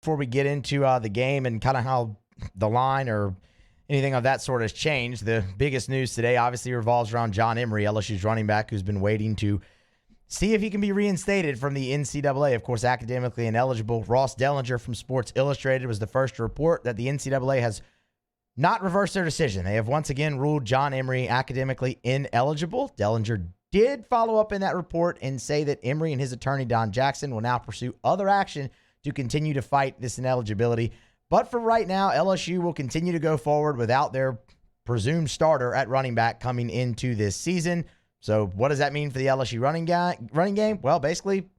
before we get into the game and kind of how the line or anything of that sort has changed. The biggest news today obviously revolves around John Emery, LSU's running back, who's been waiting to see if he can be reinstated from the NCAA. Of course, academically ineligible. Ross Dellinger from Sports Illustrated was the first to report that the NCAA has not reversed their decision. They have once again ruled John Emery academically ineligible. Dellinger did follow up in that report and say that Emery and his attorney, Don Jackson, will now pursue other action to continue to fight this ineligibility. But for right now, LSU will continue to go forward without their presumed starter at running back coming into this season. So what does that mean for the LSU running game? Well, basically,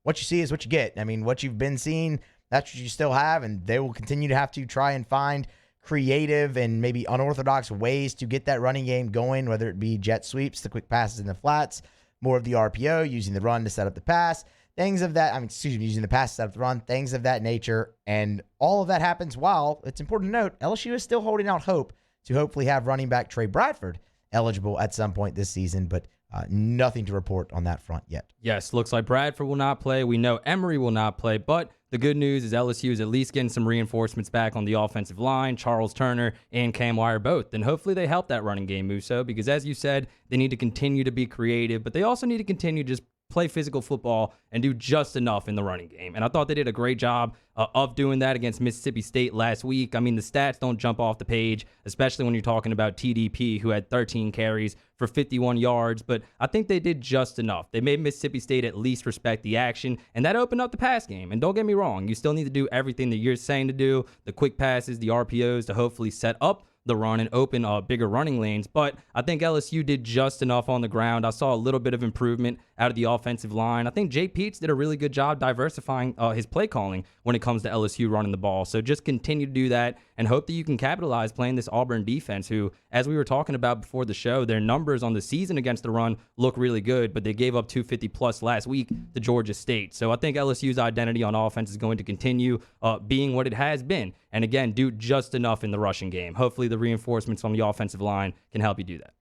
what you see is what you get. I mean, what you've been seeing, that's what you still have, and they will continue to have to try and find creative and maybe unorthodox ways to get that running game going, whether it be jet sweeps, the quick passes in the flats, more of the RPO, using the run to set up the pass, using the pass to set up the run, things of that nature. And all of that happens while, it's important to note, LSU is still holding out hope to hopefully have running back Trey Bradford eligible at some point this season, but nothing to report on that front yet. Yes, looks like Bradford will not play. We know Emery will not play, but the good news is LSU is at least getting some reinforcements back on the offensive line. Charles Turner and Cam Wire both. And hopefully they help that running game, Musso, because as you said, they need to continue to be creative, but they also need to continue to just play physical football and do just enough in the running game. And I thought they did a great job of doing that against Mississippi State last week. I mean, the stats don't jump off the page, especially when you're talking about TDP, who had 13 carries for 51 yards. But I think they did just enough. They made Mississippi State at least respect the action, and that opened up the pass game. And don't get me wrong, you still need to do everything that you're saying to do, the quick passes, the RPOs, to hopefully set up the run and open bigger running lanes. But I think LSU did just enough on the ground. I saw a little bit of improvement out of the offensive line. I think Jay Peets did a really good job diversifying his play calling when it comes to LSU running the ball. So just continue to do that and hope that you can capitalize playing this Auburn defense, who, as we were talking about before the show, their numbers on the season against the run look really good, but they gave up 250 plus last week to Georgia State. So I think LSU's identity on offense is going to continue being what it has been. And again, do just enough in the rushing game. Hopefully the reinforcements on the offensive line can help you do that.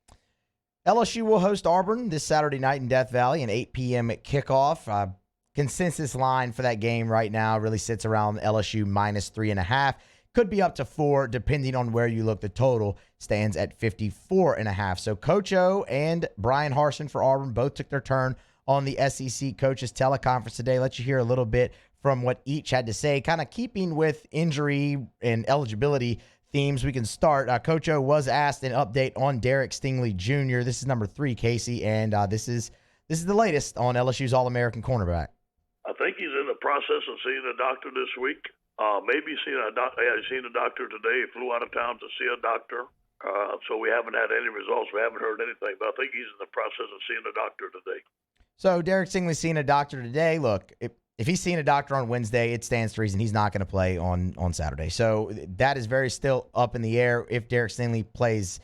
LSU will host Auburn this Saturday night in Death Valley, an 8 p.m. kickoff. Consensus line for that game right now really sits around LSU minus 3.5. Could be up to 4, depending on where you look. The total stands at 54.5. So Coach O and Brian Harsin for Auburn both took their turn on the SEC Coaches Teleconference today. Let you hear a little bit from what each had to say, kind of keeping with injury and eligibility themes. We can start. Coach O was asked an update on Derek Stingley Jr. This is number 3, Casey, and this is the latest on LSU's All-American cornerback. I think he's in the process of seeing a doctor this week. Maybe he's seen a doctor today. He flew out of town to see a doctor. So we haven't had any results. We haven't heard anything, but I think he's in the process of seeing a doctor today. So Derek Stingley's seeing a doctor today. Look, if he's seeing a doctor on Wednesday, it stands to reason he's not going to play on Saturday. So that is very still up in the air if Derek Stingley plays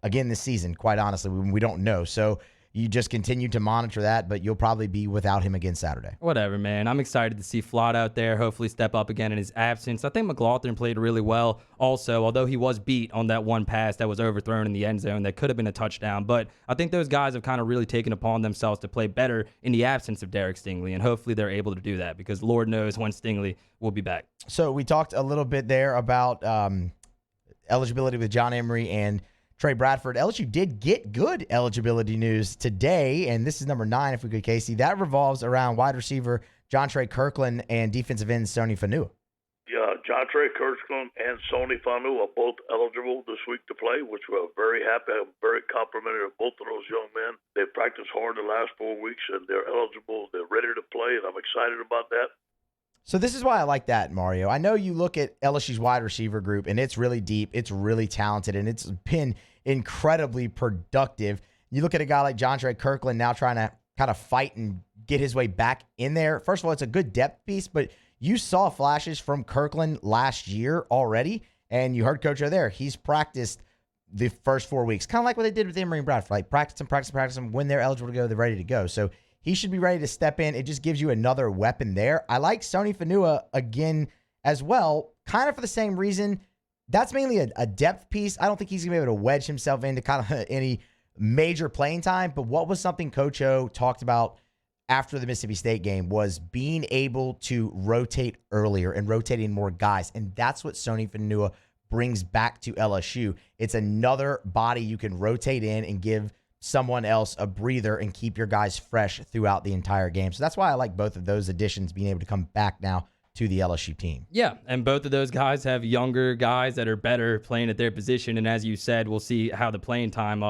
again this season. Quite honestly, we don't know. So you just continue to monitor that, but you'll probably be without him again Saturday. Whatever, man. I'm excited to see Flott out there, hopefully step up again in his absence. I think McLaughlin played really well also, although he was beat on that one pass that was overthrown in the end zone that could have been a touchdown. But I think those guys have kind of really taken upon themselves to play better in the absence of Derek Stingley, and hopefully they're able to do that because Lord knows when Stingley will be back. So we talked a little bit there about eligibility with John Emery and Trey Bradford. LSU did get good eligibility news today, and this is number 9, if we could, Casey. That revolves around wide receiver John Trey Kirkland and defensive end Sony Fanua. Yeah, John Trey Kirkland and Sony Fanua are both eligible this week to play, which we're very happy. I'm very complimentary of both of those young men. They've practiced hard the last 4 weeks, and they're eligible. They're ready to play, and I'm excited about that. So this is why I like that, Mario. I know you look at LSU's wide receiver group, and it's really deep, it's really talented, and it's been incredibly productive. You look at a guy like John Trey Kirkland now trying to kind of fight and get his way back in there. First of all, it's a good depth piece, but you saw flashes from Kirkland last year already, and you heard Coach O there. He's practiced the first 4 weeks, kind of like what they did with Emery and Bradford. Like practice them. When they're eligible to go, they're ready to go. So he should be ready to step in. It just gives you another weapon there. I like Sony Fanua again as well, kind of for the same reason. That's mainly a depth piece. I don't think he's going to be able to wedge himself into kind of any major playing time, but what was something Coach O talked about after the Mississippi State game was being able to rotate earlier and rotating more guys. And that's what Sony Fanua brings back to LSU. It's another body you can rotate in and give someone else a breather and keep your guys fresh throughout the entire game. So that's why I like both of those additions being able to come back now to the LSU team. Yeah, and both of those guys have younger guys that are better playing at their position. And as you said, we'll see how the playing time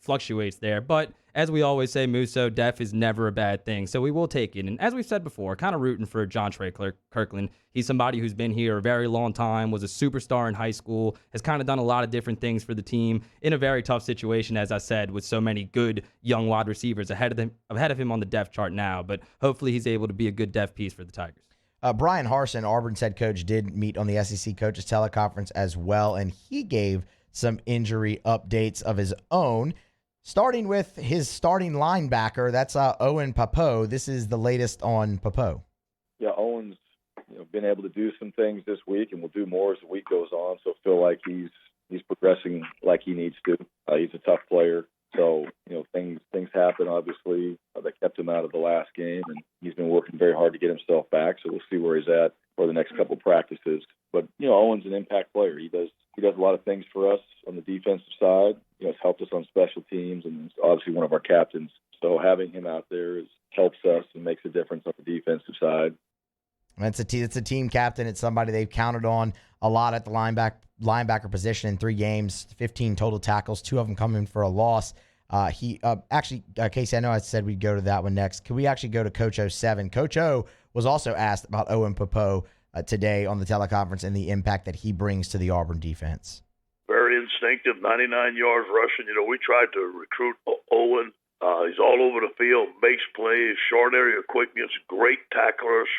fluctuates there. But as we always say, Musso, def is never a bad thing. So we will take it. And as we've said before, kind of rooting for John Trey Kirkland. He's somebody who's been here a very long time, was a superstar in high school, has kind of done a lot of different things for the team in a very tough situation, as I said, with so many good young wide receivers ahead of him on the depth chart now. But hopefully he's able to be a good depth piece for the Tigers. Brian Harsin, Auburn's head coach, did meet on the SEC coaches teleconference as well, and he gave some injury updates of his own, starting with his starting linebacker. That's Owen Pappoe. This is the latest on Pappoe. Yeah, Owen's been able to do some things this week, and will do more as the week goes on. So I feel like he's progressing like he needs to. He's a tough player. So, things happen, obviously. They kept him out of the last game, and he's been working very hard to get himself back. So we'll see where he's at for the next couple practices. But, Owen's an impact player. He does a lot of things for us on the defensive side. He's helped us on special teams, and he's obviously one of our captains. So having him out there helps us and makes a difference on the defensive side. It's a team captain. It's somebody they've counted on a lot at the linebacker position in 3 games, 15 total tackles, 2 of them coming for a loss. Casey, I know I said we'd go to that one next. Can we actually go to Coach 07? Coach O was also asked about Owen Pappoe today on the teleconference and the impact that he brings to the Auburn defense. Very instinctive, 99 yards rushing. We tried to recruit Owen. He's all over the field, makes plays, short area quickness, great tacklers.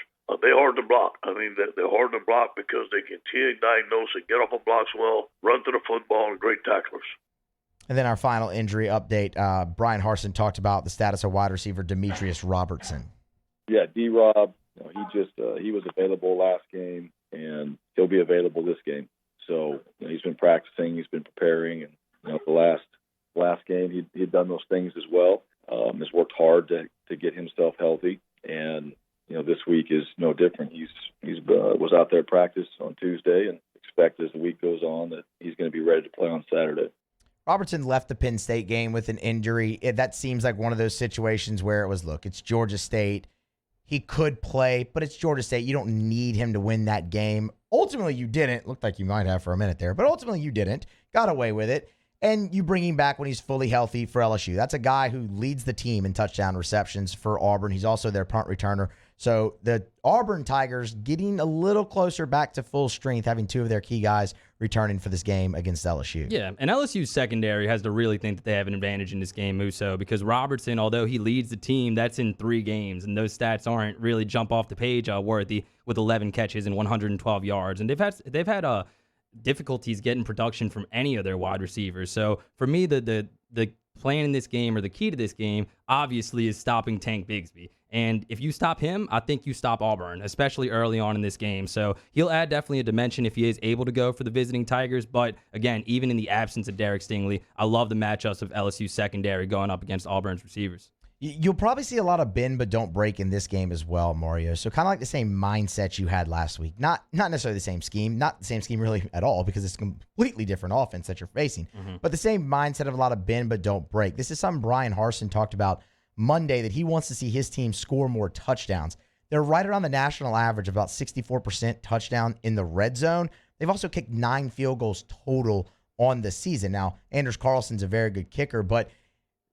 They're hard to block. They're hard to block because they continue to diagnose it, get off of blocks well, run to the football, and great tacklers. And then our final injury update, Brian Harsin talked about the status of wide receiver Demetrius Robertson. Yeah, D-Rob, he was available last game, and he'll be available this game. So he's been practicing, he's been preparing, and the last game he'd done those things as well. Has worked hard to get himself healthy, and this week is no different. He's was out there at practice on Tuesday, and expect as the week goes on that he's going to be ready to play on Saturday. Robertson left the Penn State game with an injury. That seems like one of those situations where it was, look, it's Georgia State. He could play, but it's Georgia State. You don't need him to win that game. Ultimately, you didn't. Looked like you might have for a minute there, but ultimately you didn't. Got away with it. And you bring him back when he's fully healthy for LSU. That's a guy who leads the team in touchdown receptions for Auburn. He's also their punt returner. So the Auburn Tigers getting a little closer back to full strength, having 2 of their key guys returning for this game against LSU. Yeah, and LSU's secondary has to really think that they have an advantage in this game, Musso, because Robertson, although he leads the team, that's in 3 games, and those stats aren't really jump off the page worthy with 11 catches and 112 yards. And they've had difficulties getting production from any of their wide receivers. So for me, the plan in this game, or the key to this game, obviously is stopping Tank Bigsby. And if you stop him, I think you stop Auburn, especially early on in this game. So he'll add definitely a dimension if he is able to go for the visiting Tigers. But again, even in the absence of Derek Stingley, I love the matchups of LSU secondary going up against Auburn's receivers. You'll probably see a lot of bend but don't break in this game as well, Mario. So kind of like the same mindset you had last week. Not necessarily the same scheme, not the same scheme really at all, because it's a completely different offense that you're facing. But the same mindset of a lot of bend but don't break. This is something Brian Harsin talked about Monday, that he wants to see his team score more touchdowns. They're right around the national average of about 64% touchdown in the red zone. They've also kicked 9 field goals total on the season. Now, Anders Carlson's a very good kicker, but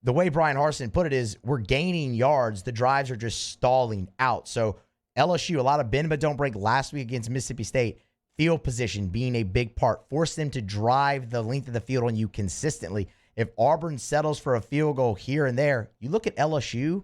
the way Brian Harsin put it is, we're gaining yards. The drives are just stalling out. So LSU, a lot of bend but don't break last week against Mississippi State. Field position being a big part. Force them to drive the length of the field on you consistently. If Auburn settles for a field goal here and there, you look at LSU,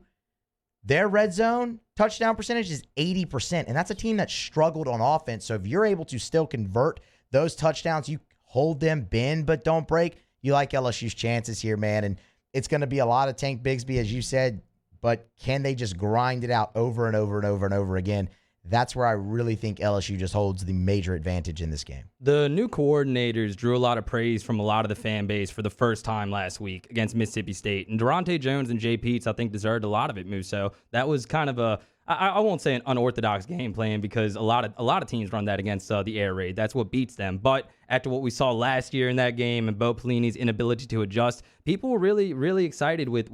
their red zone touchdown percentage is 80%, and that's a team that struggled on offense. So if you're able to still convert those touchdowns, you hold them, bend but don't break, you like LSU's chances here, man. And it's going to be a lot of Tank Bigsby, as you said, but can they just grind it out over and over and over and over again? That's where I really think LSU just holds the major advantage in this game. The new coordinators drew a lot of praise from a lot of the fan base for the first time last week against Mississippi State. And Durante Jones and Jay Peets, I think, deserved a lot of it, Musso. That was kind of I won't say an unorthodox game plan, because a lot of teams run that against the air raid. That's what beats them. But after what we saw last year in that game and Bo Pelini's inability to adjust, people were really, really excited with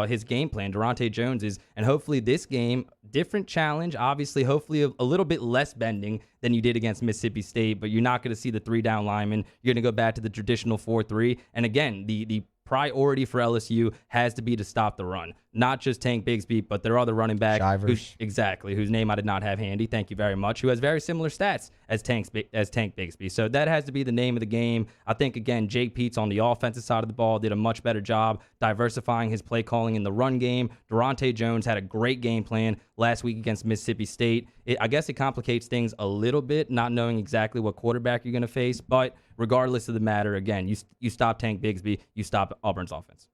his game plan, Durante Jones's. And hopefully this game, different challenge, obviously, hopefully a little bit less bending than you did against Mississippi State, but you're not going to see the 3-down lineman. You're going to go back to the traditional 4-3. And again, the priority for LSU has to be to stop the run. Not just Tank Bigsby, but their other running back, whose name I did not have handy, thank you very much, who has very similar stats as Tank Bigsby. So that has to be the name of the game. I think, again, Jake Peets on the offensive side of the ball did a much better job diversifying his play calling in the run game. Durante Jones had a great game plan last week against Mississippi State. I guess it complicates things a little bit, not knowing exactly what quarterback you're going to face, but regardless of the matter, again, you stop Tank Bigsby, you stop Auburn's offense.